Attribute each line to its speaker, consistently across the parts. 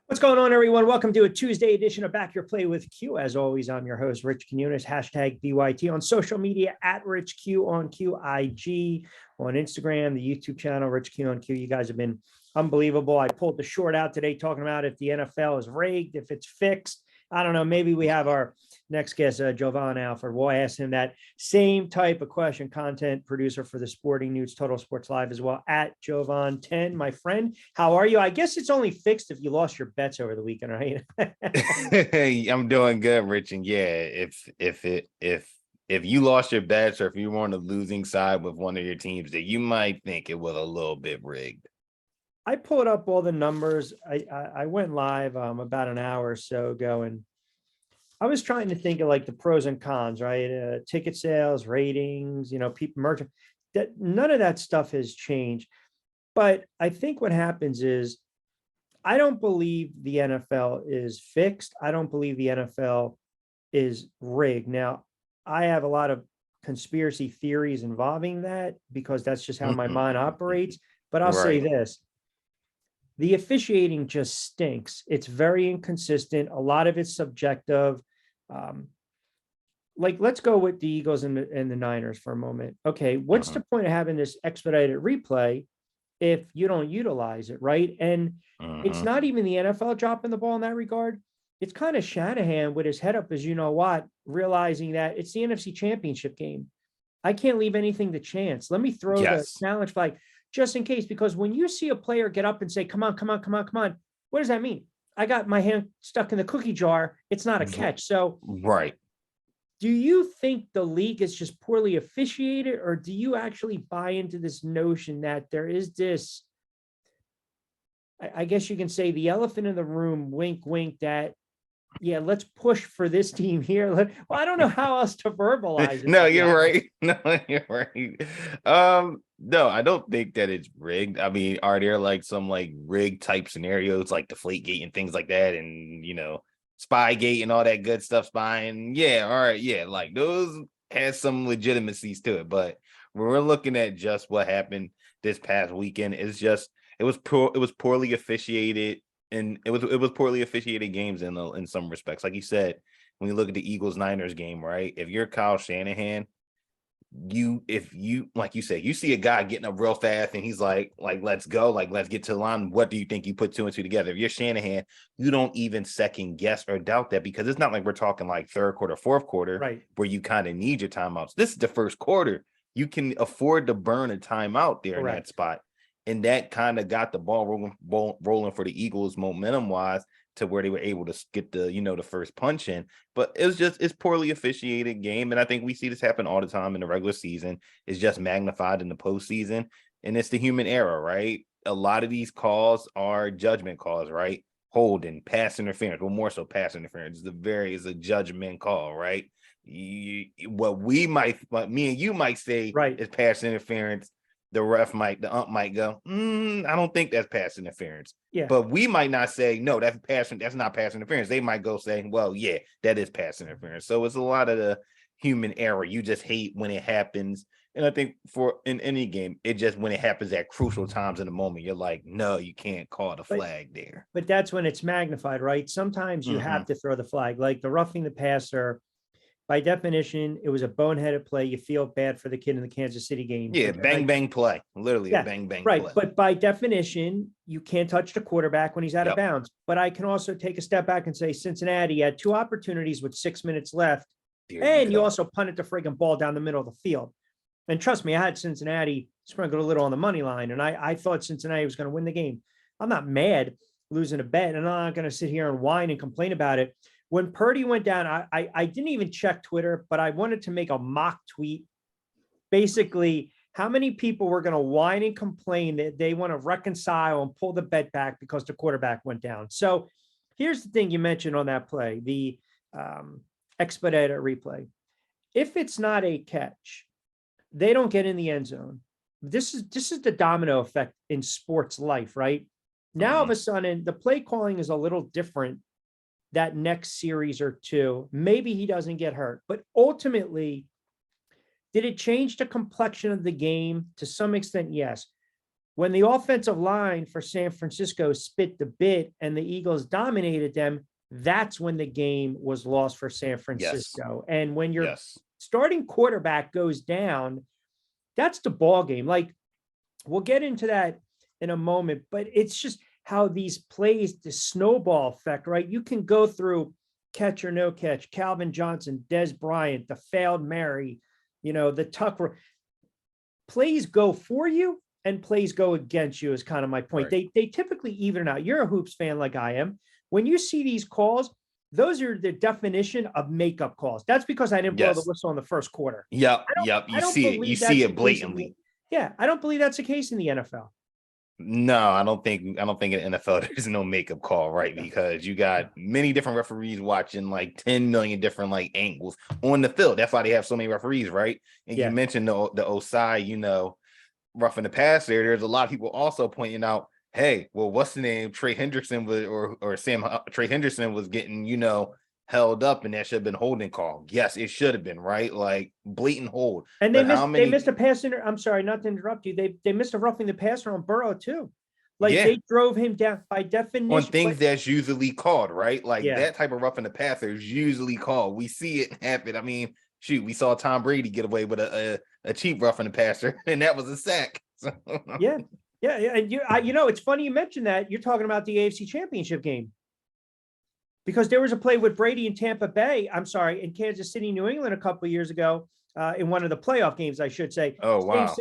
Speaker 1: What's going on, everyone? Welcome to a Tuesday edition of Back Your Play with Q. As always, I'm your host, Rich Quinones, hashtag BYT on social media at Rich Q on QIG, on Instagram, the YouTube channel, Rich Q on Q. You guys have been unbelievable. I pulled the short out today talking about if the NFL is rigged, if it's fixed. I don't know. Maybe we have our next guest, Jovan Alford. We'll ask him that same type of question. Content producer for the Sporting News, Total Sports Live as well, at Jovan10. My friend, how are you? I guess it's only fixed if you lost your bets over the weekend, right?
Speaker 2: Hey, I'm doing good, Rich. And yeah, if you lost your bets or if you were on the losing side with one of your teams, that you might think it was a little bit rigged.
Speaker 1: I pulled up all the numbers. I went live about an hour or so ago, and I was trying to think of like the pros and cons, right? Ticket sales, ratings, people merchant. That none of that stuff has changed. But I think what happens is I don't believe the NFL is fixed. I don't believe the NFL is rigged. Now, I have a lot of conspiracy theories involving that because that's just how my mind operates. But I'll say
Speaker 2: Right.
Speaker 1: this: the officiating just stinks. It's very inconsistent. A lot of it's subjective. Um, like, let's go with the Eagles and the Niners for a moment. Okay, what's
Speaker 2: Uh-huh.
Speaker 1: the point of having this expedited replay if you don't utilize it, right? And it's
Speaker 2: Uh-huh.
Speaker 1: not even the NFL dropping the ball in that regard. It's kind of Shanahan with his head up as you know what, realizing that it's the NFC Championship game. I can't leave anything to chance. Let me throw the
Speaker 2: Yes.
Speaker 1: challenge flag just in case, because when you see a player get up and say, come on, come on, come on, come on, what does that mean? I got my hand stuck in the cookie jar. It's not a catch. So
Speaker 2: Right.
Speaker 1: do you think the league is just poorly officiated, or do you actually buy into this notion that there is this, I guess you can say, the elephant in the room, wink, wink, that, yeah, let's push for this team here. Well, I don't know how else to verbalize it, to
Speaker 2: No,
Speaker 1: be
Speaker 2: you're
Speaker 1: honest.
Speaker 2: right. No, you're right. No, I don't think that it's rigged. I mean, are there like some like rigged type scenarios like Deflategate and things like that, and Spygate and all that good stuff, spying? Yeah, all right, yeah, like those has some legitimacies to it. But when we're looking at just what happened this past weekend, it was poorly officiated, and it was poorly officiated games in some respects. Like you said, when you look at the Eagles Niners game, right? If you're Kyle Shanahan, if you like you said, you see a guy getting up real fast and he's like let's go, like let's get to the line. What do you think? You put two and two together. If you're Shanahan, you don't even second guess or doubt that, because it's not like we're talking like third quarter, fourth quarter
Speaker 1: Right.
Speaker 2: where you kind of need your timeouts. This is the first quarter. You can afford to burn a timeout there in that
Speaker 1: Correct.
Speaker 2: spot. And that kind of got the ball rolling for the Eagles momentum wise, to where they were able to get the first punch in. But it's poorly officiated game, and I think we see this happen all the time in the regular season. It's just magnified in the postseason, and it's the human error, right? A lot of these calls are judgment calls, right? Holding, pass interference, well, more so pass interference. Is a judgment call, right? What me and you might say
Speaker 1: Right.
Speaker 2: is pass interference. The ump might go, I don't think that's pass interference.
Speaker 1: Yeah.
Speaker 2: But we might not say, no, that's not pass interference. They might go say, well, yeah, that is pass interference. So it's a lot of the human error. You just hate when it happens. And I think for in any game, it just, when it happens at crucial times in the moment, you're like, no, you can't call the
Speaker 1: But
Speaker 2: flag there.
Speaker 1: but that's when it's magnified, right? Sometimes you
Speaker 2: Mm-hmm.
Speaker 1: have to throw the flag, like the roughing the passer. By definition, it was a boneheaded play. You feel bad for the kid in the Kansas City game.
Speaker 2: Yeah,
Speaker 1: But then
Speaker 2: bang bang play. Literally a
Speaker 1: yeah,
Speaker 2: bang bang
Speaker 1: right.
Speaker 2: play.
Speaker 1: But by definition, you can't touch the quarterback when he's out of
Speaker 2: Yep.
Speaker 1: bounds. But I can also take a step back and say Cincinnati had two opportunities with 6 minutes left,
Speaker 2: There you
Speaker 1: and you
Speaker 2: go.
Speaker 1: also punted the friggin' ball down the middle of the field. And trust me, I had Cincinnati sprinkled a little on the money line, and I thought Cincinnati was going to win the game. I'm not mad losing a bet, and I'm not going to sit here and whine and complain about it. When Purdy went down, I didn't even check Twitter, but I wanted to make a mock tweet. Basically, how many people were going to whine and complain that they want to reconcile and pull the bet back because the quarterback went down? So here's the thing you mentioned on that play, the expedited replay. If it's not a catch, they don't get in the end zone. This is the domino effect in sports life, right? Now, all of
Speaker 2: Mm-hmm.
Speaker 1: a sudden, the play calling is a little different that next series or two. Maybe he doesn't get hurt, but ultimately, did it change the complexion of the game? To some extent, yes. When the offensive line for San Francisco spit the bit and the Eagles dominated them, that's when the game was lost for San
Speaker 2: Yes.
Speaker 1: Francisco. And when your
Speaker 2: Yes.
Speaker 1: starting quarterback goes down, that's the ball game. Like, we'll get into that in a moment, but it's just how these plays, the snowball effect, right? You can go through catch or no catch, Calvin Johnson, Des Bryant, the failed Mary, the Tucker. Plays go for you and plays go against you is kind of my point.
Speaker 2: Right.
Speaker 1: They typically even out. You're a hoops fan like I am. When you see these calls, those are the definition of makeup calls. That's because I didn't blow the
Speaker 2: Yes.
Speaker 1: whistle in the first quarter.
Speaker 2: Yep. Yep.
Speaker 1: I
Speaker 2: You
Speaker 1: don't
Speaker 2: see it. You
Speaker 1: believe
Speaker 2: see
Speaker 1: that's
Speaker 2: it
Speaker 1: the case in
Speaker 2: blatantly.
Speaker 1: I don't believe that's the case in the NFL.
Speaker 2: No, I don't think in NFL there's no makeup call, right? Because you got many different referees watching like 10 million different like angles on the field. That's why they have so many referees, right? And you mentioned the Osai, roughing the passer. There's a lot of people also pointing out, hey, well, what's the name? Trey Henderson was or Sam Trey Henderson was getting, held up, and that should have been holding call. Yes, it should have been, right? Like blatant hold.
Speaker 1: And
Speaker 2: But how
Speaker 1: they
Speaker 2: many?
Speaker 1: missed a pass. I'm sorry, not to interrupt you. They missed a roughing the passer on Burrow too. Like
Speaker 2: Yeah.
Speaker 1: they drove him down by
Speaker 2: On
Speaker 1: definition.
Speaker 2: things that's usually called, right? Like
Speaker 1: Yeah.
Speaker 2: that type of roughing the passer is usually called. We see it happen. I mean, shoot, we saw Tom Brady get away with a cheap roughing the passer, and that was a sack. So.
Speaker 1: Yeah. And it's funny you mentioned that. You're talking about the AFC Championship game because there was a play with Brady in Tampa Bay. I'm sorry, in Kansas City, New England, a couple of years ago, in one of the playoff games, I should say.
Speaker 2: Oh wow.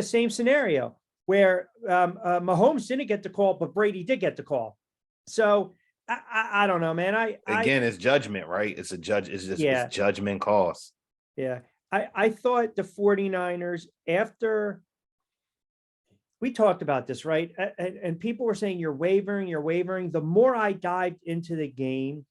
Speaker 1: Same scenario where Mahomes didn't get the call, but Brady did get the call. So I don't know, man.
Speaker 2: Again, it's judgment, right? It's a judge. It's judgment calls.
Speaker 1: Yeah. I thought the 49ers, after we talked about this, right? And people were saying you're wavering. The more I dived into the game,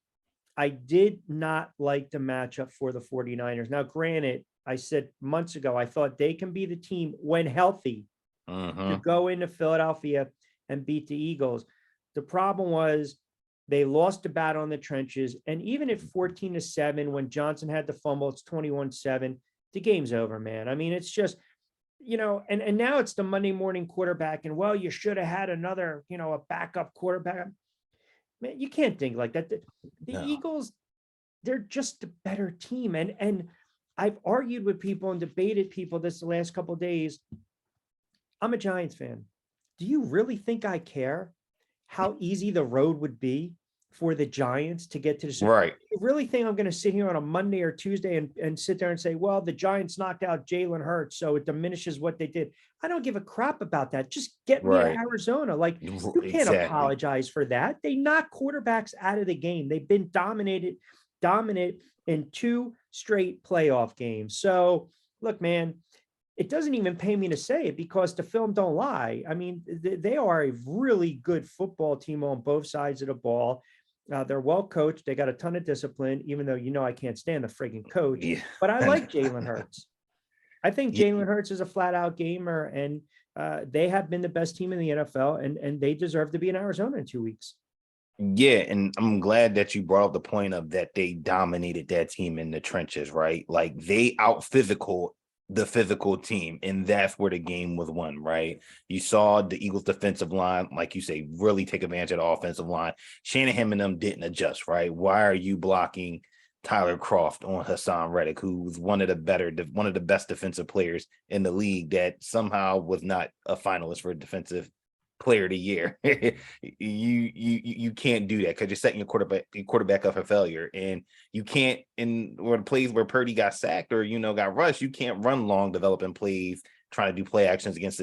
Speaker 1: I did not like the matchup for the 49ers. Now, granted, I said months ago, I thought they can be the team when healthy to go into Philadelphia and beat the Eagles. The problem was they lost the battle in the trenches. And even at 14-7, when Johnson had the fumble, it's 21-7. The game's over, man. I mean, it's just, and now it's the Monday morning quarterback. And well, you should have had another, a backup quarterback. Man, you can't think like that. The Eagles, they're just a better team. And I've argued with people and debated people this the last couple of days. I'm a Giants fan. Do you really think I care how easy the road would be for the Giants to get to the
Speaker 2: right?
Speaker 1: You really think I'm going to sit here on a Monday or Tuesday and sit there and say, well, the Giants knocked out Jalen Hurts, so it diminishes what they did? I don't give a crap about that. Just get me to Arizona. Like, you can't apologize for that. They knock quarterbacks out of the game. They've been dominant in 2 straight playoff games. So look, man, it doesn't even pay me to say it because the film don't lie. I mean, they are a really good football team on both sides of the ball. They're well coached. They got a ton of discipline, even though, I can't stand the frigging coach. Yeah. But I like Jalen Hurts. I think Jalen Hurts is a flat out gamer, and they have been the best team in the NFL, and they deserve to be in Arizona in 2 weeks.
Speaker 2: Yeah, and I'm glad that you brought up the point of that they dominated that team in the trenches, right? Like they out physical the physical team, and that's where the game was won, right? You saw the Eagles defensive line, like you say, really take advantage of the offensive line. Shanahan and them didn't adjust, right? Why are you blocking Tyler Croft on Hassan Reddick, who's one of the best defensive players in the league that somehow was not a finalist for defensive player of the year? you can't do that because you're setting your quarterback up for failure, and you can't in where the plays where Purdy got sacked or got rushed. You can't run long developing plays trying to do play actions against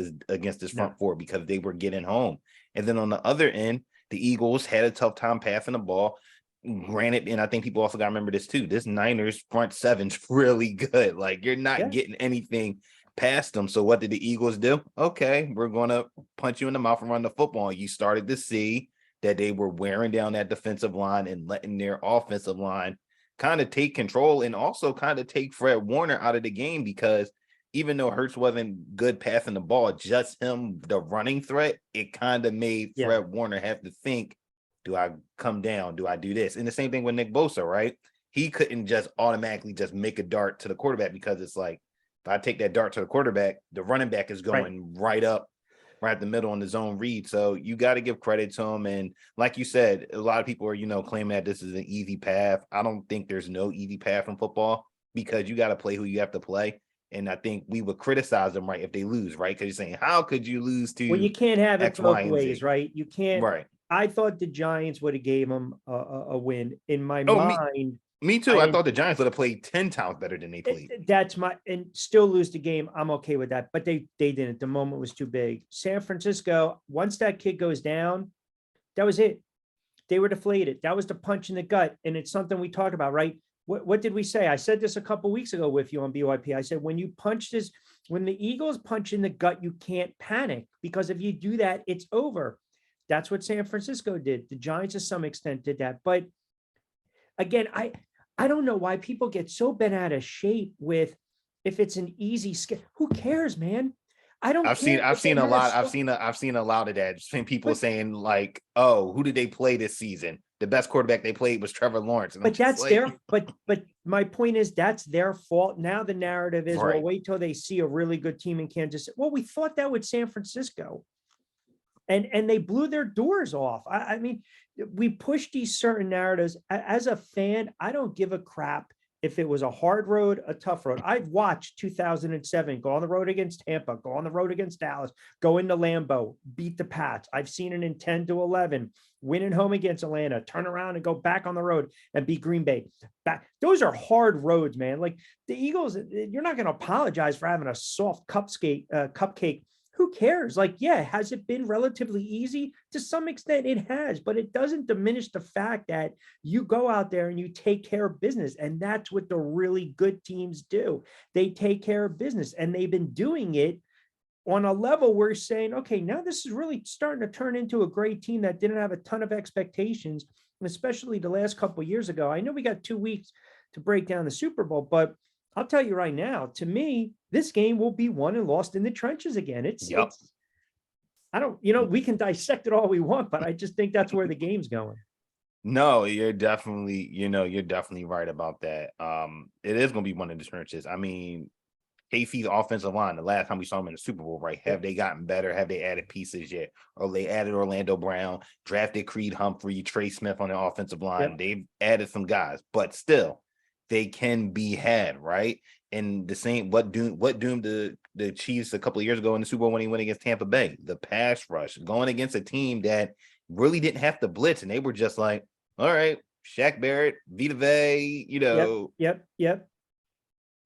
Speaker 2: his front four because they were getting home. And then on the other end, the Eagles had a tough time passing the ball. Granted, and I think people also got to remember this too. This Niners front seven's really good. Like you're not getting anything past them. So what did the Eagles do? Okay, we're going to punch you in the mouth and run the football. You started to see that they were wearing down that defensive line and letting their offensive line kind of take control and also kind of take Fred Warner out of the game, because even though Hurts wasn't good passing the ball, just him, the running threat, it kind of made Fred Warner have to think, do I come down? Do I do this? And the same thing with Nick Bosa, right? He couldn't just automatically just make a dart to the quarterback, because it's like, if I take that dart to the quarterback, the running back is going right up right at the middle in the zone read. So you got to give credit to him. And like you said, a lot of people are, claiming that this is an easy path. I don't think there's no easy path in football because you got to play who you have to play. And I think we would criticize them, right, if they lose, right? Because you're saying, how could you lose
Speaker 1: Well,
Speaker 2: to
Speaker 1: you can't have it
Speaker 2: X, Y,
Speaker 1: both
Speaker 2: and
Speaker 1: ways,
Speaker 2: Z?
Speaker 1: right? You can't.
Speaker 2: Right.
Speaker 1: I thought the Giants would have gave them a win. In my
Speaker 2: Oh,
Speaker 1: mind,
Speaker 2: me too. I thought the Giants would have played 10 times better than they played.
Speaker 1: That's and still lose the game. I'm okay with that, but they didn't. The moment was too big. San Francisco, once that kid goes down, that was it. They were deflated. That was the punch in the gut, and it's something we talk about, right? What did we say? I said this a couple of weeks ago with you on BYP. I said when the Eagles punch in the gut, you can't panic because if you do that, it's over. That's what San Francisco did. The Giants, to some extent, did that, but again, I don't know why people get so bent out of shape with if it's an easy skill. Who cares, man? I don't
Speaker 2: I've
Speaker 1: care.
Speaker 2: seen a lot. I've seen a lot of that. Just people saying like, "Oh, who did they play this season? The best quarterback they played was Trevor Lawrence." And
Speaker 1: but that's their. But my point is that's their fault. Now the narrative is, well, wait till they see a really good team in Kansas City. Well, we thought that with San Francisco, and they blew their doors off. I mean, we push these certain narratives. As a fan, I don't give a crap if it was a hard road, a tough road. I've watched 2007 go on the road against Tampa, go on the road against Dallas, go into Lambeau, beat the Pats. I've seen it in 10-11, winning home against Atlanta, turn around and go back on the road and beat Green Bay. Those are hard roads, man. Like the Eagles, you're not going to apologize for having a soft cupcake. Who cares? Like, yeah, has it been relatively easy? To some extent, it has, but it doesn't diminish the fact that you go out there and you take care of business. And that's what the really good teams do. They take care of business, and they've been doing it on a level where you're saying, okay, now this is really starting to turn into a great team that didn't have a ton of expectations, especially the last couple of years ago. I know we got 2 weeks to break down the Super Bowl, but I'll tell you right now, to me, this game will be won and lost in the trenches again. I don't, we can dissect it all we want, but I just think that's where the game's going.
Speaker 2: No, you're definitely right about that. It is going to be one of the trenches. I mean, KC's offensive line, the last time we saw them in the Super Bowl, right? Have they gotten better? Have they added pieces yet? Or they added Orlando Brown, drafted Creed Humphrey, Trey Smith on the offensive line. Yep. They've added some guys, but still, they can be had, right? And the same, what doomed the Chiefs a couple of years ago in the Super Bowl when he went against Tampa Bay, the pass rush, going against a team that really didn't have to blitz, and they were just like, all right, Shaq Barrett, Vita Vea,
Speaker 1: Yep.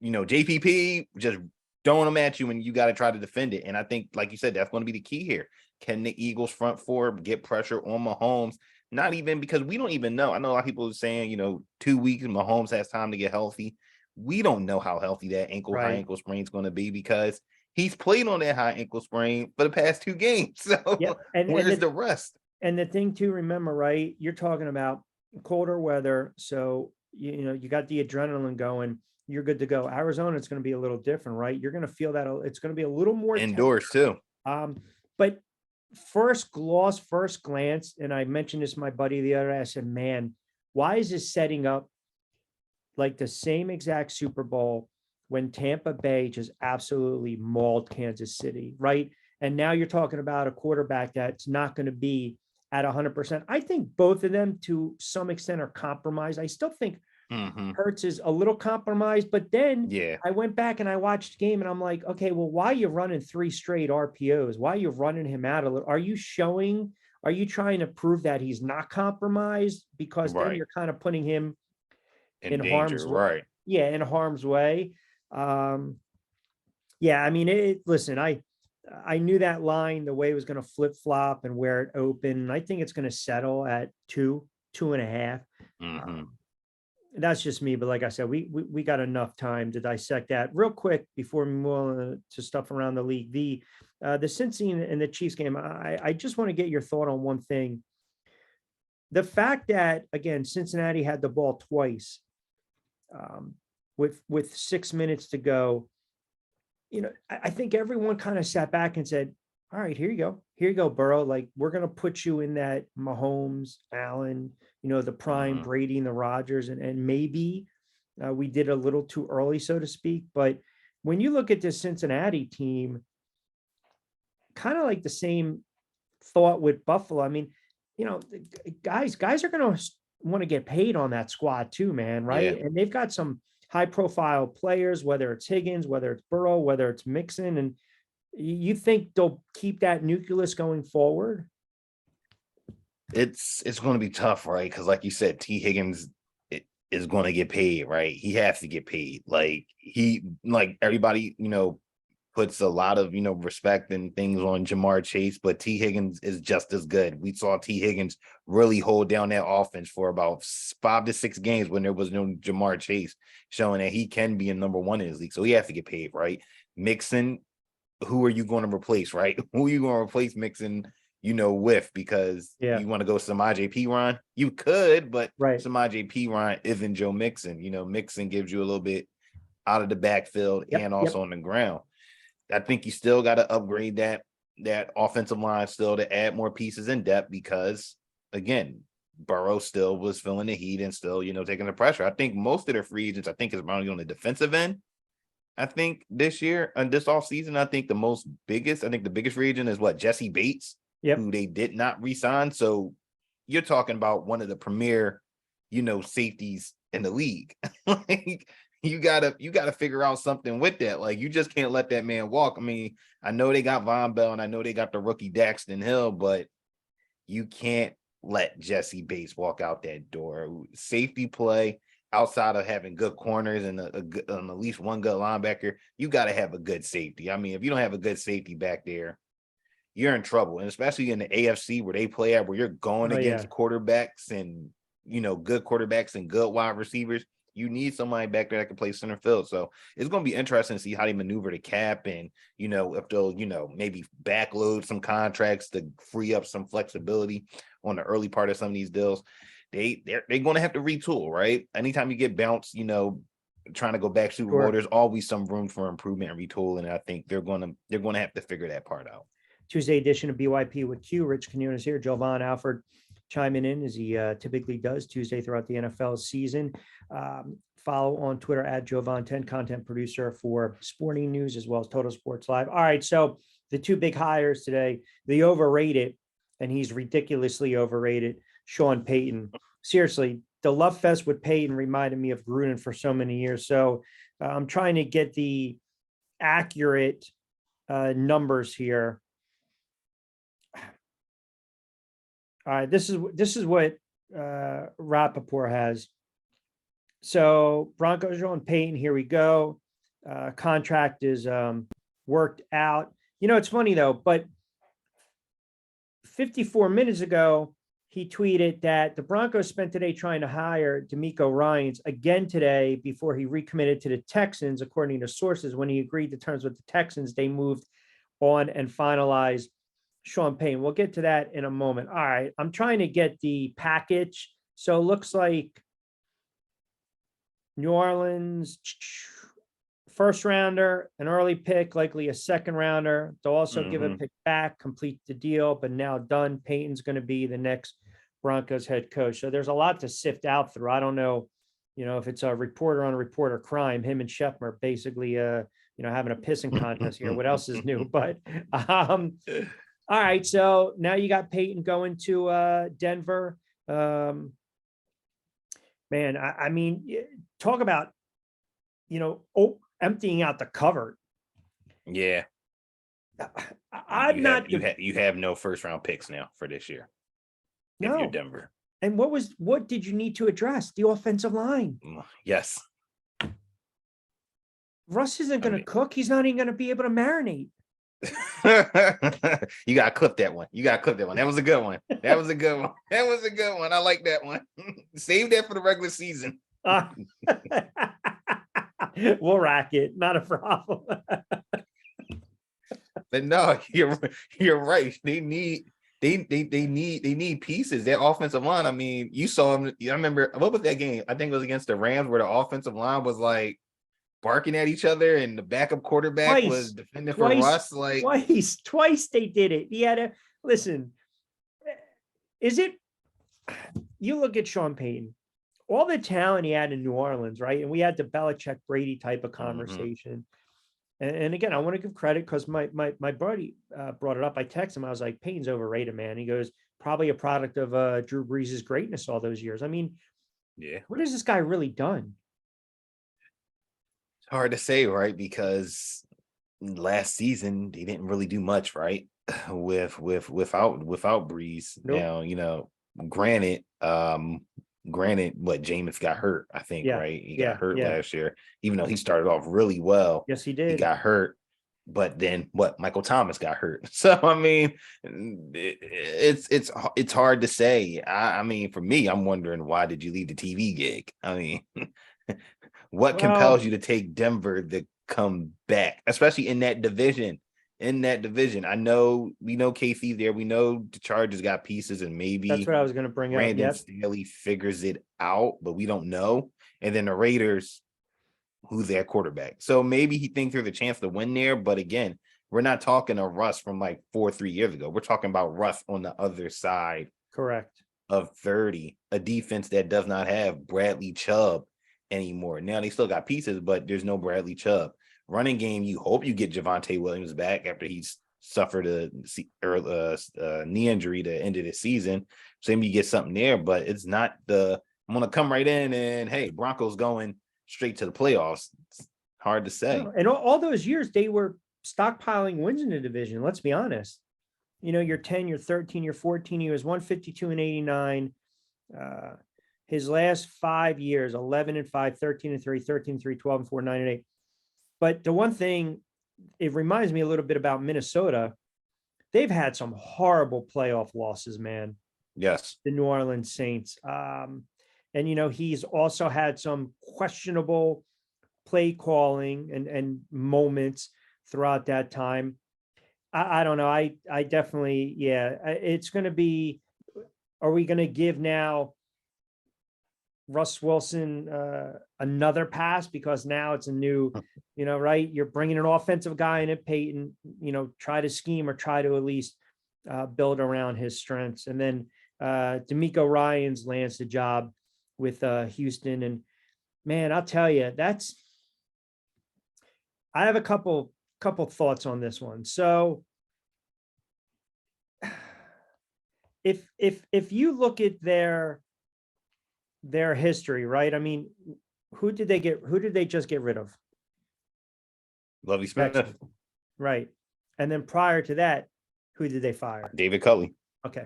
Speaker 2: JPP, just throwing them at you, and you got to try to defend it. And I think, like you said, that's going to be the key here. Can the Eagles front four get pressure on Mahomes? Not even because we don't even know. I know a lot of people are saying, 2 weeks and Mahomes has time to get healthy. We don't know how healthy that high ankle sprain is going to be because he's played on that high ankle sprain for the past 2 games. So where's the rest?
Speaker 1: And the thing to remember, right? You're talking about colder weather. So, you got the adrenaline going. You're good to go. Arizona, it's going to be a little different, right? You're going to feel that it's going to be a little more
Speaker 2: indoors too.
Speaker 1: But first glance, and I mentioned this to my buddy the other day, I said, man, why is this setting up like the same exact Super Bowl when Tampa Bay just absolutely mauled Kansas City, right? And now you're talking about a quarterback that's not going to be at 100%. I think both of them to some extent are compromised. I still think Hurts is a little compromised, but then I went back and I watched the game and I'm like, okay, well, why are you running 3 straight RPOs? Why are you running him out a little? Are you trying to prove that he's not compromised? Because then you're kind of putting him in
Speaker 2: danger,
Speaker 1: harm's way.
Speaker 2: Right.
Speaker 1: Yeah, in harm's way. I mean, listen, I knew that line, the way it was going to flip flop and where it opened. I think it's going to settle at 2.5. That's just me, but like I said, we got enough time to dissect that real quick before we move on to stuff around the league. The Cincy and the Chiefs game, I just want to get your thought on one thing. The fact that, again, Cincinnati had the ball twice with 6 minutes to go, I think everyone kind of sat back and said, all right, here you go, Burrow. Like, we're going to put you in that Mahomes, Allen, the prime Brady and the Rodgers, and maybe we did a little too early, so to speak. But when you look at this Cincinnati team, kind of like the same thought with Buffalo. I mean, guys are going to want to get paid on that squad too, man.
Speaker 2: Yeah.
Speaker 1: Right. And they've got some high profile players, whether it's Higgins, whether it's Burrow, whether it's Mixon. And you think they'll keep that nucleus going forward?
Speaker 2: It's going to be tough, right? Because like you said, T. Higgins is going to get paid, right? He has to get paid. Like everybody, puts a lot of respect and things on Jamar Chase, but T. Higgins is just as good. We saw T. Higgins really hold down that offense for about 5 to 6 games when there was no Jamar Chase, showing that he can be a number one in his league. So he has to get paid, right? Mixon, who are you going to replace, right? Who are you going to replace Mixon, with? Because you want to go Samaje Perine? You could, but
Speaker 1: right.
Speaker 2: Samaje Perine isn't Joe Mixon. Mixon gives you a little bit out of the backfield and also on the ground. I think you still got to upgrade that offensive line still to add more pieces in depth because, again, Burrow still was feeling the heat and still, taking the pressure. I think most of their free agents, is mainly on the defensive end. I think this year and this offseason, I think the biggest free agent is Jesse Bates, who they did not re-sign. So you're talking about one of the premier, safeties in the league. Like, you gotta figure out something with that. Like, you just can't let that man walk. I mean, I know they got Von Bell and I know they got the rookie Daxton Hill, but you can't let Jesse Bates walk out that door. Safety play outside of having good corners and at least one good linebacker, you got to have a good safety. I mean, if you don't have a good safety back there, you're in trouble. And especially in the AFC where they play at, where you're going against quarterbacks and, good quarterbacks and good wide receivers, you need somebody back there that can play center field. So it's going to be interesting to see how they maneuver the cap and, if they'll, maybe backload some contracts to free up some flexibility on the early part of some of these deals. They're going to have to retool, right? Anytime you get bounced, trying to go back Super Bowl, there's always some room for improvement and retooling. And I think they're going to have to figure that part out.
Speaker 1: Tuesday edition of BYP with Q. Rich Quinones here. Jovan Alford chiming in as he typically does Tuesday throughout the NFL season. Follow on Twitter at Jovan10, content producer for Sporting News as well as Total Sports Live. All right, so the two big hires today, the overrated, and he's ridiculously overrated, Sean Payton. Seriously, the love fest with Payton reminded me of Gruden for so many years. So I'm trying to get the accurate numbers here. All right, this is what Rappaport has. So Broncos Sean Payton, here we go. Contract is worked out. It's funny though, but 54 minutes ago, he tweeted that the Broncos spent today trying to hire DeMeco Ryans again today before he recommitted to the Texans. According to sources, when he agreed to terms with the Texans, they moved on and finalized Sean Payton. We'll get to that in a moment. All right, I'm trying to get the package. So it looks like New Orleans, first rounder, an early pick, likely a second rounder. They'll also give a pick back, complete the deal, but now done. Payton's going to be the next Broncos head coach. So there's a lot to sift out through. I don't know, if it's a reporter on a reporter crime, him and Shepner basically, having a pissing contest here. What else is new? But all right. So now you got Payton going to Denver. Man, I mean, talk about, emptying out the cupboard.
Speaker 2: Yeah. You have no first round picks now for this year. No. If you're Denver.
Speaker 1: And what did you need to address? The offensive line.
Speaker 2: Yes.
Speaker 1: Russ isn't going to cook. He's not even going to be able to marinate.
Speaker 2: You got to clip that one. That was a good one. I like that one. Save that for the regular season.
Speaker 1: We'll rack it. Not a problem.
Speaker 2: But no, you're right. They need pieces. Their offensive line. I mean, you saw them. I remember, what was that game? I think it was against the Rams where the offensive line was like barking at each other and the backup quarterback was defending for Russ. Like
Speaker 1: twice they did it. He had to listen. You look at Sean Payton, all the talent he had in New Orleans, right? And we had the Belichick Brady type of conversation. And again, I want to give credit because my buddy brought it up. I texted him. I was like, Peyton's overrated, man. He goes, probably a product of Drew Brees' greatness all those years. I mean,
Speaker 2: Yeah.
Speaker 1: what has this guy really done?
Speaker 2: It's hard to say, right? Because last season they didn't really do much, right? Without Breeze.
Speaker 1: Nope.
Speaker 2: Now, granted, what Jameis got hurt, I think,
Speaker 1: Yeah.
Speaker 2: right? He got
Speaker 1: Yeah.
Speaker 2: hurt
Speaker 1: Yeah.
Speaker 2: last year, even though he started off really well.
Speaker 1: Yes, he
Speaker 2: He
Speaker 1: did.
Speaker 2: got hurt, but then what? Michael Thomas got hurt. So I mean, it's hard to say. I mean, for me, I'm wondering, why did you leave the TV gig? I mean, what compels
Speaker 1: Well,
Speaker 2: you to take Denver to come back, especially in that division? In that division, we know KC's there. We know the Chargers got pieces, and
Speaker 1: that's
Speaker 2: maybe
Speaker 1: what I was going to bring up.
Speaker 2: Brandon
Speaker 1: Yep.
Speaker 2: Staley figures it out, but we don't know. And then the Raiders, who's their quarterback. So maybe he thinks there's a chance to win there. But again, we're not talking a Russ from like 3 years ago. We're talking about Russ on the other side
Speaker 1: Correct.
Speaker 2: of 30, a defense that does not have Bradley Chubb anymore. Now they still got pieces, but there's no Bradley Chubb. Running game, you hope you get Javonte Williams back after he's suffered a knee injury to end of the season. So maybe you get something there, but it's not I'm going to come right in and, hey, Broncos going straight to the playoffs. It's hard to say.
Speaker 1: No, and all those years they were stockpiling wins in the division. Let's be honest. You're 10, you're 13, you're 14. He was 152 and 89. His last 5 years, 11 and 5, 13 and 3, 13 and 3, 12 and 4, 9 and 8. But the one thing, it reminds me a little bit about Minnesota. They've had some horrible playoff losses, man.
Speaker 2: Yes.
Speaker 1: The New Orleans Saints. And he's also had some questionable play calling and moments throughout that time. I don't know. I definitely, yeah, it's going to be, are we going to give now Russ Wilson another pass because now it's a new, right? You're bringing an offensive guy in at Peyton, try to scheme or try to at least build around his strengths. And then D'Amico Ryans lands the job with Houston. And man, I'll tell you, I have a couple thoughts on this one. So if you look at their history, right? I mean, who did they just get rid of?
Speaker 2: Lovey Smith.
Speaker 1: Texans. Right. And then prior to that, who did they fire?
Speaker 2: David Culley.
Speaker 1: Okay.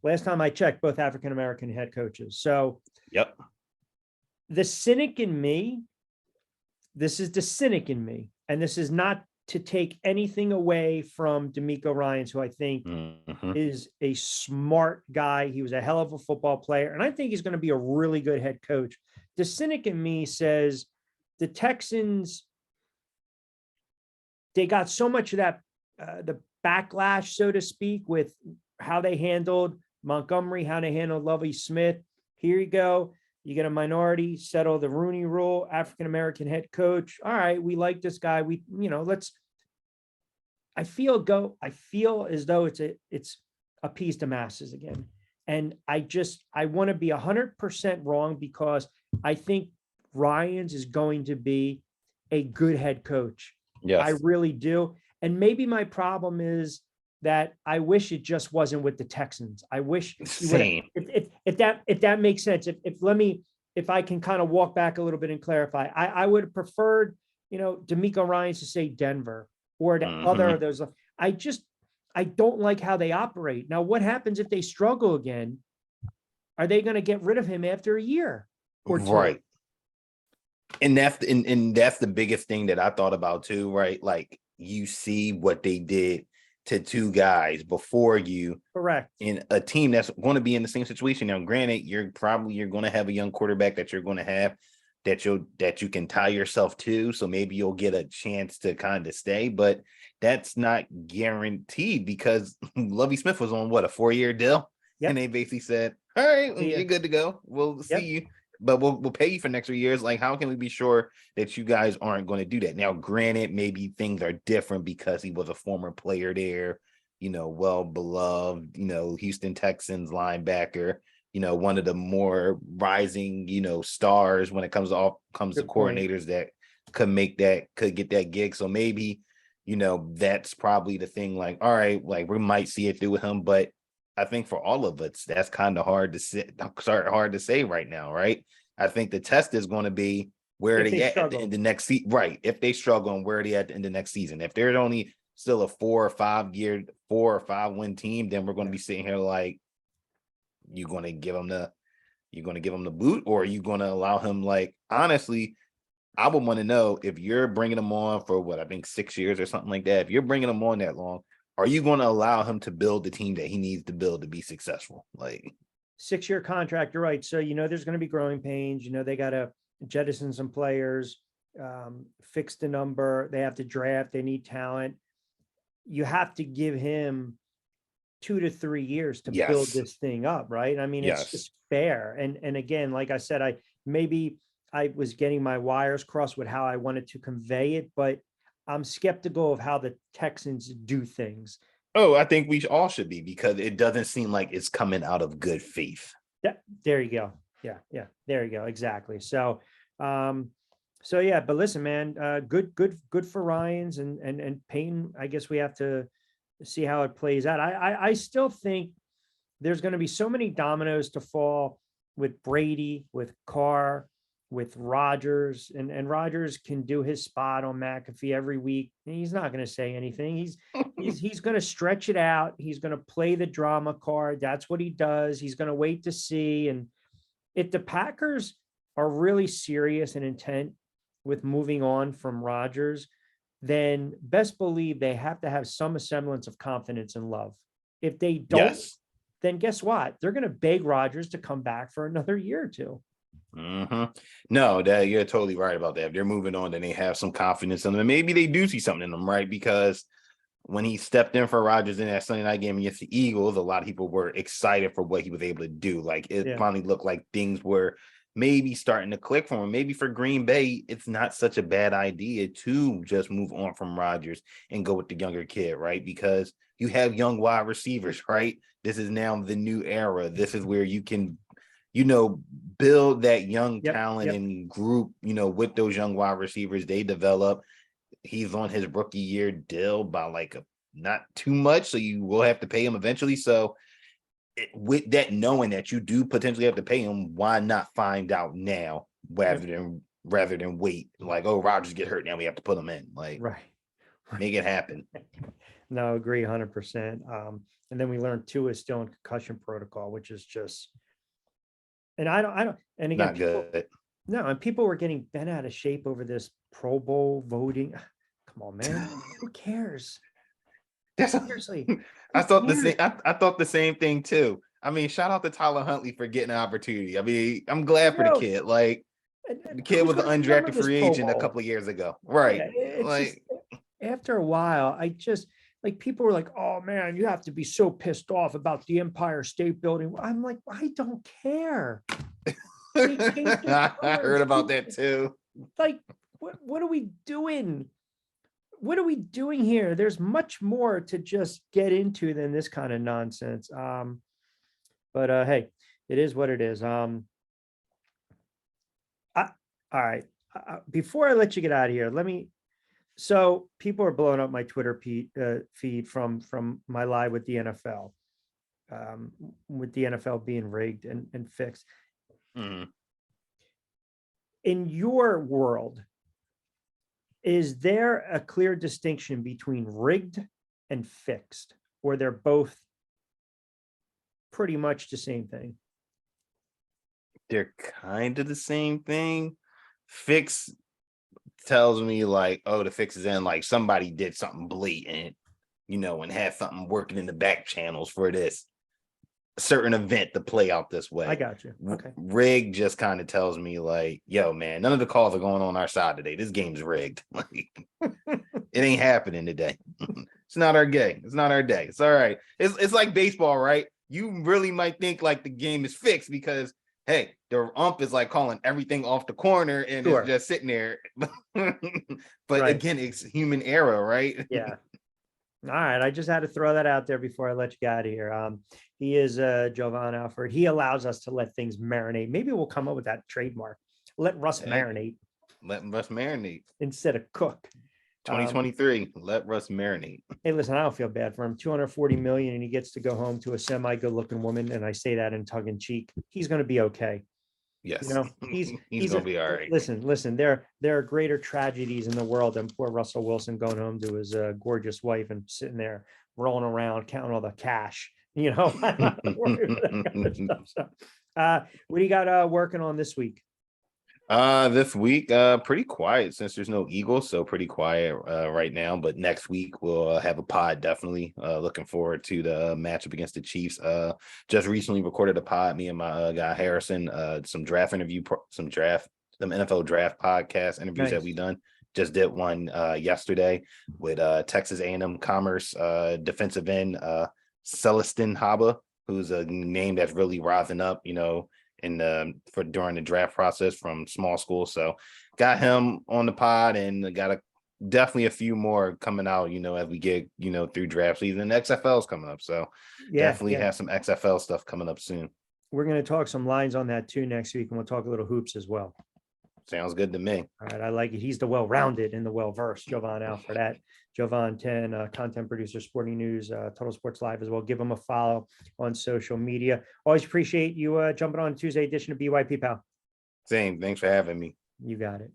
Speaker 1: Last time I checked, both African-American head coaches. So
Speaker 2: yep.
Speaker 1: The cynic in me, this is the cynic in me, and this is not to take anything away from D'Amico Ryans, who I think is a smart guy. He was a hell of a football player, and I think he's going to be a really good head coach. The cynic in me says the Texans, they got so much of that, the backlash, so to speak, with how they handled Montgomery, how they handled Lovie Smith. Here you go. You get a minority, settle the Rooney Rule, African-American head coach. All right, we like this guy. I feel as though it's appease the masses again. And I want to be 100% wrong because I think Ryans is going to be a good head coach.
Speaker 2: Yes.
Speaker 1: I really do. And maybe my problem is that I wish it just wasn't with the Texans. I wish
Speaker 2: same.
Speaker 1: If that makes sense. If I can kind of walk back a little bit and clarify, I would have preferred, D'Amico Ryans to say Denver or to other of those. I don't like how they operate. Now, what happens if they struggle again? Are they going to get rid of him after a year or two?
Speaker 2: Right. And that's the biggest thing that I thought about too, right? Like, you see what they did to two guys before you.
Speaker 1: Correct.
Speaker 2: In a team that's going to be in the same situation. Now, granted, you're going to have a young quarterback that you're going to have that you can tie yourself to. So maybe you'll get a chance to kind of stay, but that's not guaranteed because Lovie Smith was on a 4-year deal. Yep. And they basically said, all right, you're good to go. We'll see you, but we'll pay you for next 3 years. Like, how can we be sure that you guys aren't going to do that? Now, granted, maybe things are different because he was a former player there, well beloved, Houston Texans linebacker, one of the more rising, stars when it comes to coordinators that could get that gig. So maybe, that's probably the thing. Like, all right, like we might see it through with him, but I think for all of us, that's kind of hard to say right now, right? I think the test is going to be where are
Speaker 1: If they
Speaker 2: they at the
Speaker 1: struggle.
Speaker 2: end of next season, right? If they struggle, and where are they at the end of next season? If they're only still a 4 or 5 win team, then we're going to be sitting here like, you're going to give him the boot, or are you going to allow him? Like, honestly, I would want to know, if you're bringing him on for what I think 6 years or something like that. If you're bringing him on that long, are you going to allow him to build the team that he needs to build to be successful? Like,
Speaker 1: 6-year contract. You're right. So, there's going to be growing pains. They got to jettison some players, fix the number. They have to draft. They need talent. You have to give him 2 to 3 years to build
Speaker 2: yes,
Speaker 1: this thing up, right? I mean, it's
Speaker 2: yes.
Speaker 1: just fair. And again, like I said, maybe I was getting my wires crossed with how I wanted to convey it, but I'm skeptical of how the Texans do things.
Speaker 2: Oh, I think we all should be, because it doesn't seem like it's coming out of good faith.
Speaker 1: There you go. Yeah. There you go. Exactly. So, yeah, but listen, man, good for Ryans and Peyton. I guess we have to see how it plays out. I still think there's going to be so many dominoes to fall with Brady, with Carr, with Rodgers, and Rodgers can do his spot on McAfee every week. He's not going to say anything. He's going to stretch it out. He's going to play the drama card. That's what he does. He's going to wait to see. And if the Packers are really serious and intent with moving on from Rodgers, then best believe they have to have some semblance of confidence and love. If they don't,
Speaker 2: Yes.
Speaker 1: then guess what? They're going to beg Rodgers to come back for another year or two.
Speaker 2: No, that you're totally right about that. If they're moving on, then they have some confidence in them. Maybe they do see something in them, right? Because when he stepped in for Rodgers in that Sunday night game against the Eagles, a lot of people were excited for what he was able to do. Like, it finally looked like things were maybe starting to click for him. Maybe for Green Bay, it's not such a bad idea to just move on from Rodgers and go with the younger kid, right? Because you have young wide receivers, right? This is now the new era. This is where you can, build that young talent and group, with those young wide receivers. They develop. He's on his rookie year deal by not too much, so you will have to pay him eventually. So with that, knowing that you do potentially have to pay him, why not find out now rather than wait? Like, oh, Rodgers get hurt, now we have to put him in. Like,
Speaker 1: Right.
Speaker 2: make it happen.
Speaker 1: No, agree 100%. And then we learned Tua is still in concussion protocol, which is just, and I don't, and again,
Speaker 2: Not good.
Speaker 1: No, and people were getting bent out of shape over this Pro Bowl voting. Come on, man. Who cares? Seriously.
Speaker 2: I thought the same. I thought the same thing too. I mean, shout out to Tyler Huntley for getting an opportunity. I mean, I'm glad for the kid. Like, the kid was an undrafted free agent a couple of years ago, right?
Speaker 1: Yeah, it's
Speaker 2: like,
Speaker 1: just, after a while, I just like people were like, "Oh man, you have to be so pissed off about the Empire State Building." I'm like, I don't care.
Speaker 2: I heard about that too.
Speaker 1: Like, what are we doing? What are we doing here? There's much more to just get into than this kind of nonsense. But hey, it is what it is. All right. Before I let you get out of here, so people are blowing up my Twitter feed from my live with the NFL, with the NFL being rigged and fixed.
Speaker 2: Mm-hmm.
Speaker 1: In your world, is there a clear distinction between rigged and fixed, or they're both pretty much the same thing?
Speaker 2: They're kind of the same thing. Fix tells me like, oh, the fix is in, like somebody did something blatant, and had something working in the back channels for this certain event to play out this way.
Speaker 1: I got you. Okay.
Speaker 2: Rig just kind of tells me like, yo, man, none of the calls are going on our side today. This game's rigged. Like, it ain't happening today. It's not our game. It's not our day. It's all right. It's like baseball, right? You really might think like the game is fixed because, hey, the ump is like calling everything off the corner and it's just sitting there. But again, it's human error, right?
Speaker 1: Yeah. All right. I just had to throw that out there before I let you get out of here. He is Jovan Alford. He allows us to let things marinate. Maybe we'll come up with that trademark. Let Russ marinate.
Speaker 2: Let Russ marinate.
Speaker 1: instead of cook.
Speaker 2: 2023. Let Russ marinate.
Speaker 1: Hey, listen, I don't feel bad for him. 240 million, and he gets to go home to a semi-good-looking woman. And I say that in tongue in cheek. He's going to be okay.
Speaker 2: Yes.
Speaker 1: You know,
Speaker 2: He's gonna be all right.
Speaker 1: Listen. There are greater tragedies in the world than poor Russell Wilson going home to his gorgeous wife and sitting there rolling around counting all the cash. You know, I don't have to worry about that kind of stuff. So, what do you got working on this week?
Speaker 2: This week, pretty quiet since there's no Eagles, so pretty quiet right now. But next week we'll have a pod. Definitely looking forward to the matchup against the Chiefs. Just recently recorded a pod, me and my guy Harrison, some draft interview, some NFL draft podcast interviews that
Speaker 1: Nice.
Speaker 2: we done. Just did one yesterday with Texas A&M Commerce defensive end Celestin Haba, who's a name that's really rising up, you know, for during the draft process from small school. So got him on the pod and got definitely a few more coming out, you know, as we get, you know, through draft season. XFL is coming up. So definitely have some XFL stuff coming up soon.
Speaker 1: We're going to talk some lines on that too next week, and we'll talk a little hoops as well.
Speaker 2: Sounds good to me.
Speaker 1: All right. I like it. He's the well-rounded and the well-versed Jovan Alford at Jovan 10, content producer, Sporting News, Total Sports Live as well. Give him a follow on social media. Always appreciate you jumping on Tuesday edition of BYP, pal.
Speaker 2: Same. Thanks for having me.
Speaker 1: You got it.